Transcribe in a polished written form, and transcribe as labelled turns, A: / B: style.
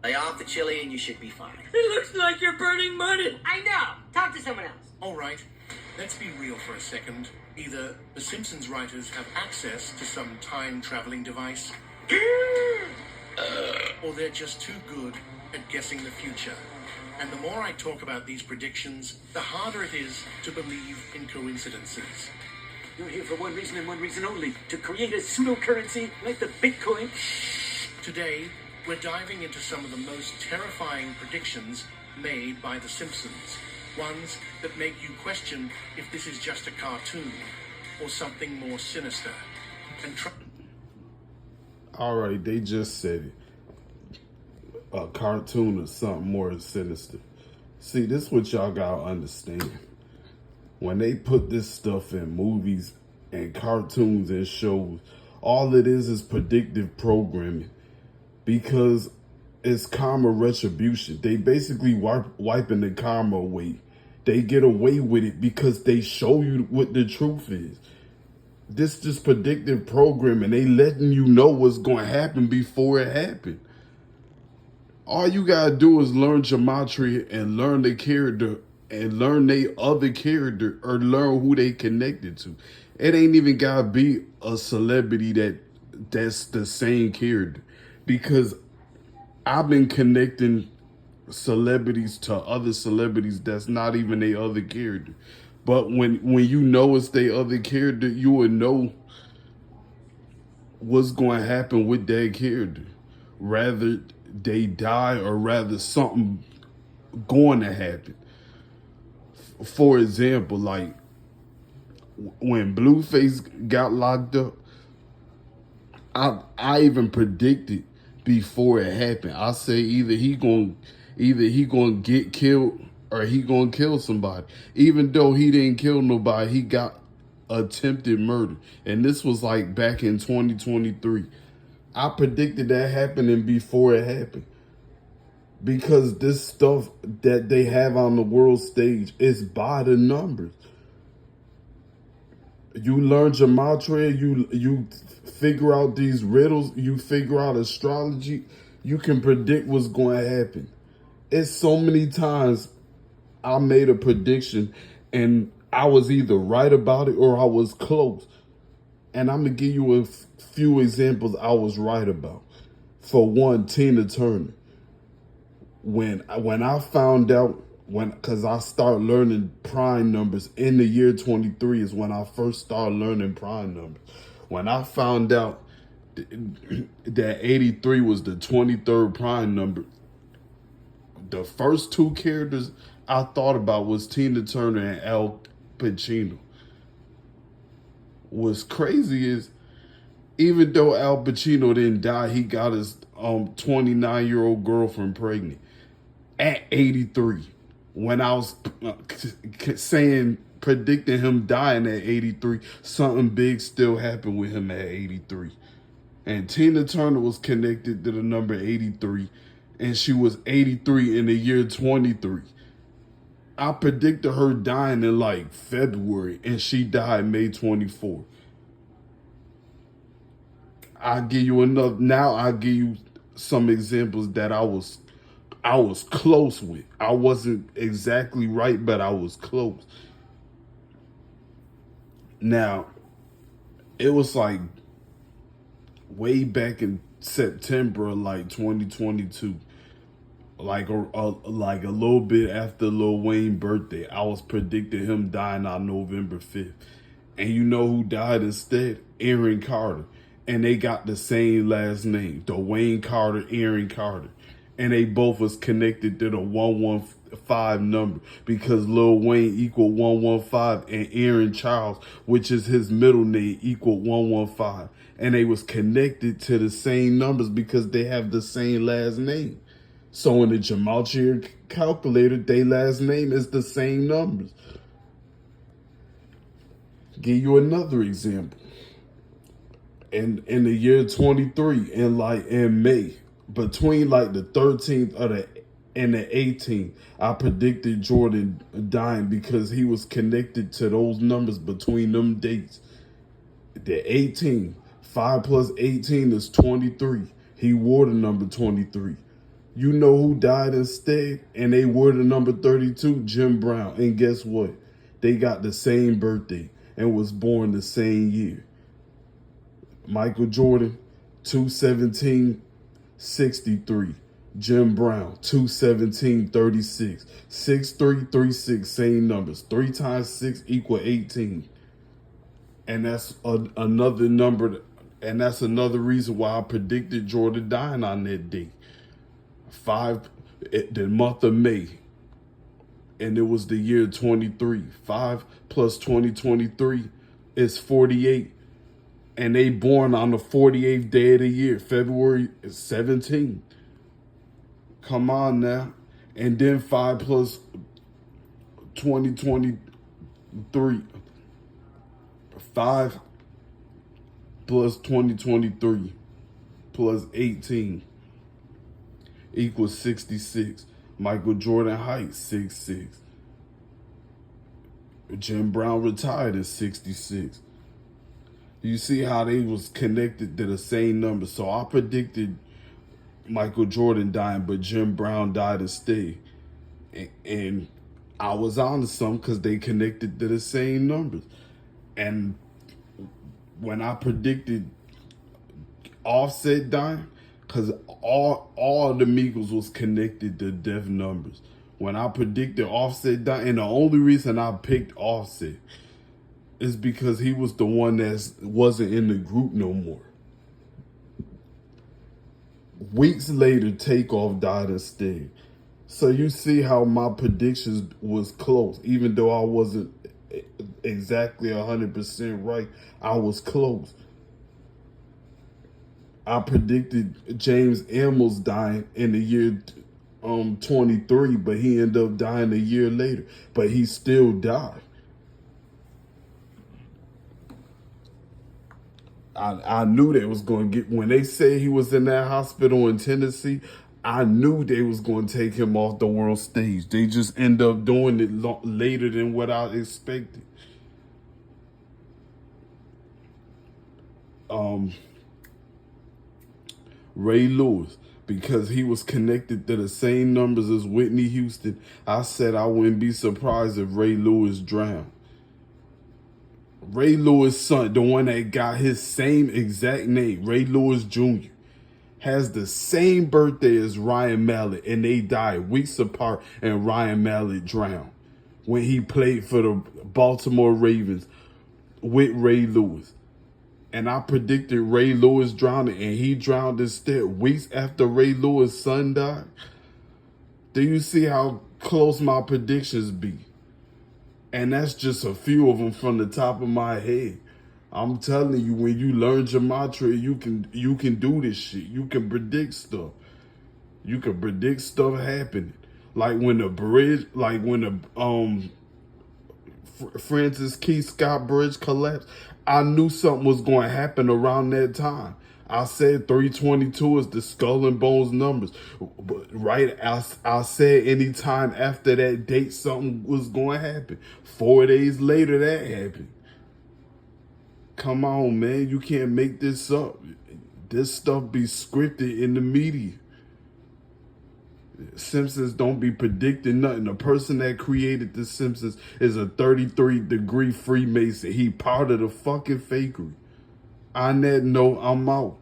A: Lay off the chili and you should be fine.
B: It looks like you're burning money.
C: I know. Talk to someone else.
D: All right, let's be real for a second. Either the Simpsons writers have access to some time-traveling device, or they're just too good at guessing the future. And the more I talk about these predictions, the harder it is to believe in coincidences.
B: You're here for one reason and one reason only: to create a pseudocurrency like the Bitcoin.
D: Today, we're diving into some of the most terrifying predictions made by The Simpsons. Ones that make you question if this is just a cartoon or something more sinister. And
E: All right, they just said it. A cartoon or something more sinister. See, this is what y'all gotta understand. When they put this stuff in movies and cartoons and shows, all it is predictive programming, because it's karma retribution. They basically wiping the karma away. They get away with it because they show you what the truth is. This just predictive programming. They letting you know what's going to happen before it happened. All you gotta do is learn gematria and learn the character and learn their other character, or learn who they connected to. It ain't even gotta be a celebrity that's the same character, because I've been connecting celebrities to other celebrities that's not even their other character. But when you know it's their other character, you will know what's going to happen with that character. Rather they die or rather something going to happen. For example, like when Blueface got locked up, I even predicted before it happened. I say either he gonna get killed or he gonna kill somebody. Even though he didn't kill nobody, he got attempted murder. And this was like back in 2023. I predicted that happening before it happened. Because this stuff that they have on the world stage is by the numbers. You learn gematria, you figure out these riddles, you figure out astrology, you can predict what's going to happen. It's so many times I made a prediction and I was either right about it or I was close. And I'm going to give you a few examples I was right about. For one, Tina Turner. When I found out, because I started learning prime numbers in the year 23 is when I first started learning prime numbers. When I found out that 83 was the 23rd prime number, the first two characters I thought about was Tina Turner and Al Pacino. What's crazy is, even though Al Pacino didn't die, he got his 29-year-old girlfriend pregnant at 83. When I was predicting him dying at 83, something big still happened with him at 83. And Tina Turner was connected to the number 83, and she was 83 in the year 23. I predicted her dying in like February, and she died May 24. I'll give you another. Now I'll give you some examples that I was close with. I wasn't exactly right, but I was close. Now, it was like way back in September of like 2022. Like a little bit after Lil Wayne's birthday, I was predicting him dying on November 5th. And you know who died instead? Aaron Carter. And they got the same last name, Dwayne Carter, Aaron Carter. And they both was connected to the 115 number, because Lil Wayne equaled 115 and Aaron Charles, which is his middle name, equaled 115. And they was connected to the same numbers because they have the same last name. So in the gematria calculator, their last name is the same numbers. Give you another example. In the year 23, in May, between like the 13th and the 18th, I predicted Jordan dying because he was connected to those numbers between them dates. The 18, 5 plus 18 is 23. He wore the number 23. You know who died instead? And they were the number 32, Jim Brown. And guess what? They got the same birthday and was born the same year. Michael Jordan, 2/17/63. Jim Brown, 2/17/36. 6'3", 3'6", same numbers. 3 times 6 equal 18. And that's another number. And that's another reason why I predicted Jordan dying on that day. The month of May. And it was the year 23. 5 plus 2023 is 48. And they born on the 48th day of the year, February 17th. Come on now. And then 5 plus 2023. 5 plus 2023 plus 18 equals 66. Michael Jordan height, 6'6". Jim Brown retired at 66. You see how they was connected to the same number. So I predicted Michael Jordan dying, but Jim Brown died instead. And I was on to something because they connected to the same numbers. And when I predicted Offset dying, because all the Migos was connected to death numbers. When I predicted Offset dying, and the only reason I picked Offset is because he was the one that wasn't in the group no more. Weeks later, Takeoff died instead. So you see how my predictions was close. Even though I wasn't exactly 100% right, I was close. I predicted James Amos dying in the year 23, but he ended up dying a year later. But he still died. I knew they was going to get, when they said he was in that hospital in Tennessee, I knew they was going to take him off the world stage. They just end up doing it later than what I expected. Ray Lewis, because he was connected to the same numbers as Whitney Houston, I said I wouldn't be surprised if Ray Lewis drowned. Ray Lewis' son, the one that got his same exact name, Ray Lewis Jr., has the same birthday as Ryan Mallett, and they died weeks apart, and Ryan Mallett drowned when he played for the Baltimore Ravens with Ray Lewis. And I predicted Ray Lewis drowning, and he drowned instead weeks after Ray Lewis' son died. Do you see how close my predictions be? And that's just a few of them from the top of my head. I'm telling you, when you learn gematria, you can do this shit. You can predict stuff. You can predict stuff happening. Like when the bridge, like when the Francis Key Scott Bridge collapsed, I knew something was going to happen around that time. I said 322 is the skull and bones numbers. But right, I said anytime after that date, something was going to happen. 4 days later, that happened. Come on, man. You can't make this up. This stuff be scripted in the media. Simpsons don't be predicting nothing. The person that created the Simpsons is a 33-degree Freemason. He part of the fucking fakery. On that note, I'm out.